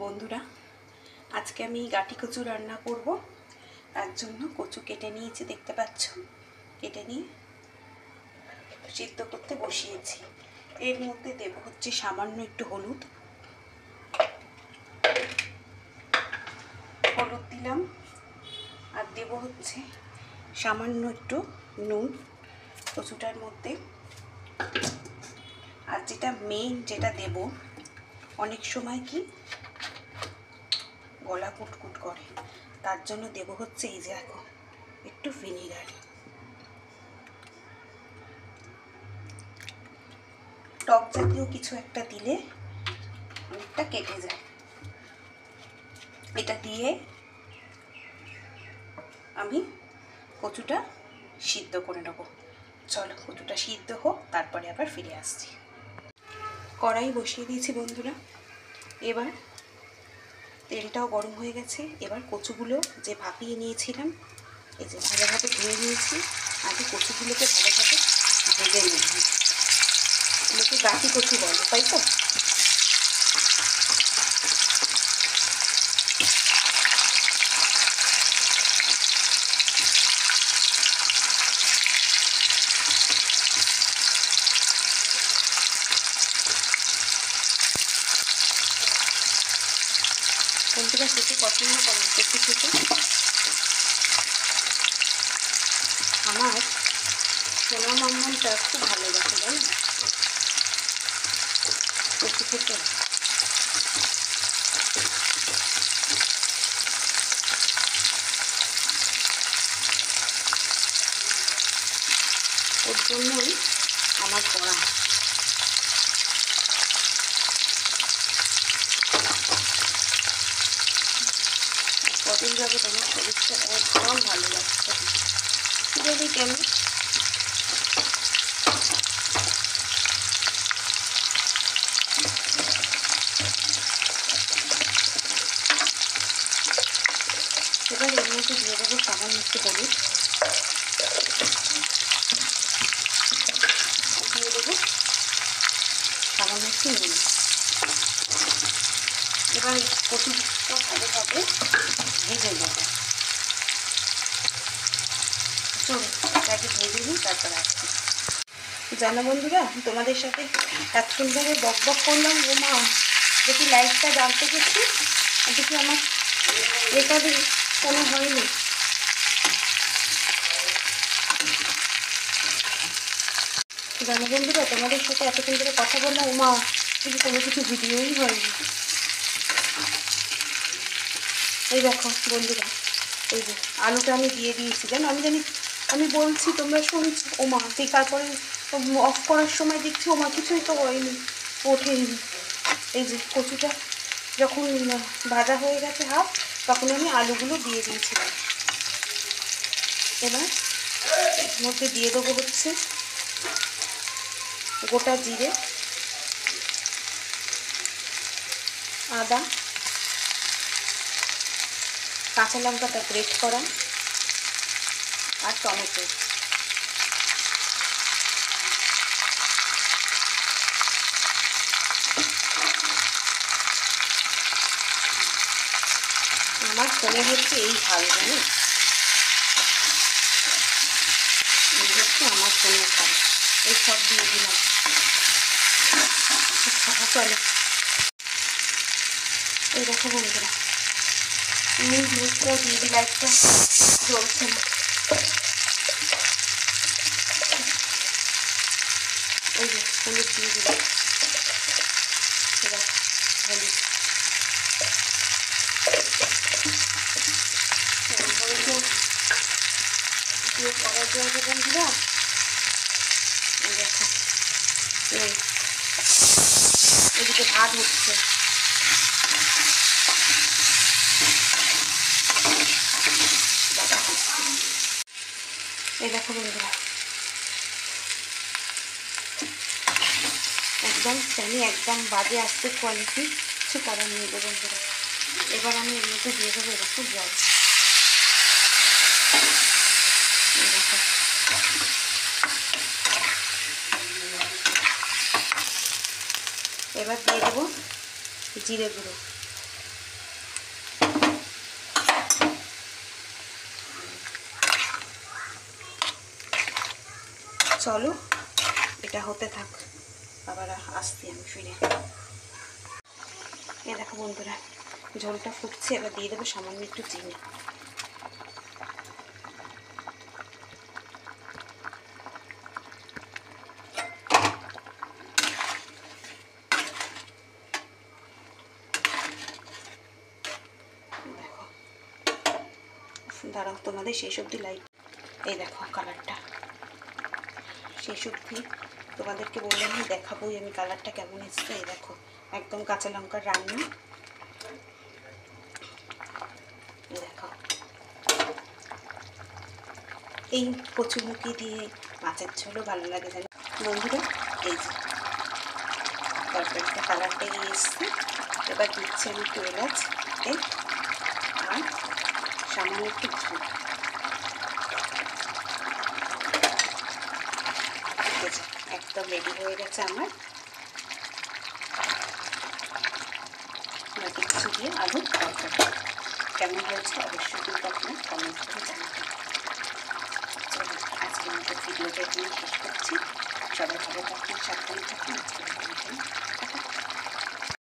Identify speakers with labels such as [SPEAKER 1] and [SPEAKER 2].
[SPEAKER 1] বন্ধুরা, আজকে আমি গাটি কচু রান্না করব। তার জন্য কচু কেটে নিয়েছি, দেখতে পাচ্ছ। কেটে নিয়ে সিদ্ধ করতে বসিয়েছি। এর মধ্যে দেব হচ্ছে সামান্য একটু হলুদ দিলাম, আর দেব হচ্ছে সামান্য একটু নুন কচুটার মধ্যে। আর যেটা মেইন যেটা দেব, অনেক সময় কি গলা কুটকুট করে, তার জন্য দেব হচ্ছে এই যে এখন একটু ভিনিগার। টক জাতীয় কিছু একটা দিলে অনেকটা কেটে যায়। এটা দিয়ে আমি কচুটা সিদ্ধ করে নেব। চলো কচুটা সিদ্ধ হোক, তারপরে আবার ফিরে আসছি। কড়াই বসিয়ে দিয়েছি বন্ধুরা। এবার তেলটাও গরম হয়ে গেছে। এবার কচুগুলো যে ভাপিয়ে নিয়েছিলাম, এই যে ভালোভাবে ধুয়ে নিয়েছি, আগে কচুগুলোকে ভালোভাবে ভেজে নেব। এগুলোকে গাটি কচু বলে, তাই তো? কোনটা খেতে পছন্দ করেন কচু খেতে? আমার সোনা মাম্মামটা খুব ভালোবাসে, তাই না কচু খেতে? ওর জন্যই আমার করা। কদিন যাবে তোমার শরীরটা একদম ভালো লাগছে, যদি কেন? এবার এর মধ্যে দিয়ে দেবো সামান্য একটু হলুদ, দিয়ে দেবো সামান্য একটু নুন। এবার কচুটা ভালোভাবে ভেজে নেবো। চলো তাকে ভেজে নিই, তারপর আসছি। জানো বন্ধুরা, তোমাদের সাথে এতক্ষণ ধরে বক বক করলাম। ও মা, দেখি লাইটটা জ্বালতে গেছি, দেখি আমার রেকর্ডিং কোনো হয়নি। জানো বন্ধুরা, তোমাদের সাথে এতক্ষণ ধরে কথা বললাম, ও মা, দেখি কোনো কিছু ভিডিওই হয়নি। এই দেখো বন্ধুরা, এই যে আলুটা আমি দিয়ে দিয়েছি। জানো, আমি বলছি, তোমরা শুনছো। ও মা, ঠিক তারপরে অফ করার সময় দেখছি ও মা কিছুই তো হয়নি, ওঠেনি। এই যে কচুটা যখন ভাজা হয়ে গেছে হাফ, তখন আমি আলুগুলো দিয়ে দিয়েছিলাম। এবার এর মধ্যে দিয়ে দেবো হচ্ছে গোটা জিরে, আদা, কাঁচা লঙ্কাটা গ্রেট করা, আর টমেটো। আমার ফোনে হচ্ছে এই ঝাল, জানো, এই হচ্ছে আমার ফোনের ঝাল। এই সব দিয়ে দিলাম। চলো, এই দেখো বন্ধুরা, মিক্সটাও দিয়ে দিই, লাইটটা জ্বলছে না। এই যে হলুদ দিয়ে দিলাম, হলুদ দিয়ে করা যাবে বন্ধুরা। এই দেখো, এদিকে ভাত হচ্ছে। এই দেখো বন্ধুরা, একদম সেমি, একদম বাজে আসছে কোয়ালিটি, কিছু করার নেই বন্ধুরা। এবার আমি এর মধ্যে দিয়ে দেবো এরকম জল। দেখো, এবার দিয়ে দেবো জিরে গুঁড়ো। চলো এটা হতে থাক, আবার আসছি আমি ফিরে। এ দেখো বন্ধুরা, ঝোলটা ফুটছে, এবার দিয়ে দেবো সামান্য একটু চিনি। দেখো, দাঁড়াও তোমাদের শেষ অবধি লাইট, এই দেখো কালারটা, শেষ অবধি তোমাদেরকে বললাম দেখাবোই আমি কালারটা কেমন এসছে। এই দেখো একদম কাঁচা লঙ্কার রান্না। দেখো এই কচুমুখি দিয়ে মাছের ঝোলও ভালো লাগে জানো বন্ধুরা। এই যে তরকারিটা কালারটা এসছে, এবার দিচ্ছি আমি একটু এলাচ আর সামান্য একটু ঘি। একদম রেডি হয়ে গেছে আমার বাকি কিছু দিয়ে আলুর তরকারি। কেমন হয়েছে অবশ্যই কিন্তু আপনার কমেন্ট করে জানাবেন। আজকের মতো ভিডিওটা এখানে শেষ করছি। সবাই ভালো থাকুন, সাবধানে থাকুন। আজকের